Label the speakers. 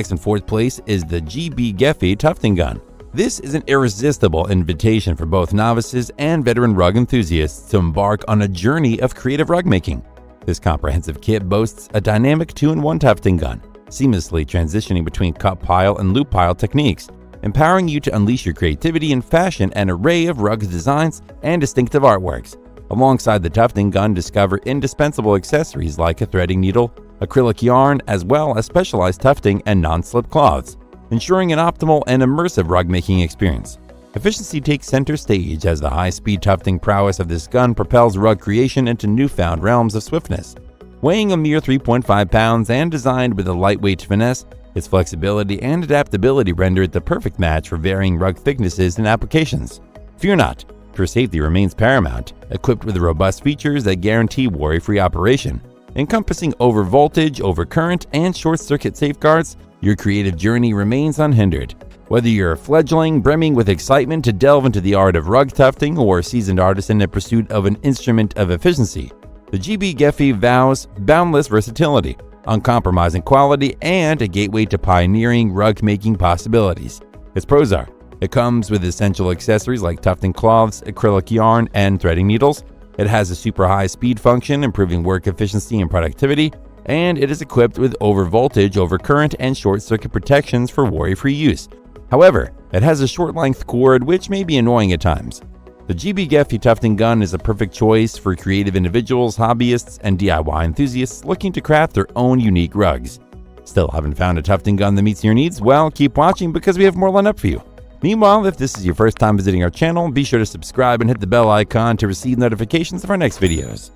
Speaker 1: Next in fourth place is the GBGEEFFY Tufting gun. This is an irresistible invitation for both novices and veteran rug enthusiasts to embark on a journey of creative rug making. This comprehensive kit boasts a dynamic 2-in-1 tufting gun, seamlessly transitioning between cut pile and loop pile techniques, empowering you to unleash your creativity and fashion an array of rug designs and distinctive artworks. Alongside the tufting gun, discover indispensable accessories like a threading needle, acrylic yarn, as well as specialized tufting and non-slip cloths, ensuring an optimal and immersive rug making experience. Efficiency takes center stage as the high-speed tufting prowess of this gun propels rug creation into newfound realms of swiftness. Weighing a mere 3.5 pounds and designed with a lightweight finesse, its flexibility and adaptability render it the perfect match for varying rug thicknesses and applications. Fear not, for safety remains paramount, equipped with robust features that guarantee worry-free operation. Encompassing overvoltage, overcurrent, and short-circuit safeguards, your creative journey remains unhindered. Whether you're a fledgling brimming with excitement to delve into the art of rug tufting or a seasoned artisan in pursuit of an instrument of efficiency, the GBGEEFFY vows boundless versatility, uncompromising quality, and a gateway to pioneering rug-making possibilities. Its pros are: it comes with essential accessories like tufting cloths, acrylic yarn, and threading needles. It has a super high speed function, improving work efficiency and productivity. And it is equipped with overvoltage, overcurrent, and short-circuit protections for worry-free use. However, it has a short-length cord, which may be annoying at times. The GBGEEFFY Tufting gun is a perfect choice for creative individuals, hobbyists, and DIY enthusiasts looking to craft their own unique rugs. Still haven't found a tufting gun that meets your needs? Well, keep watching because we have more lined up for you. Meanwhile, if this is your first time visiting our channel, be sure to subscribe and hit the bell icon to receive notifications of our next videos.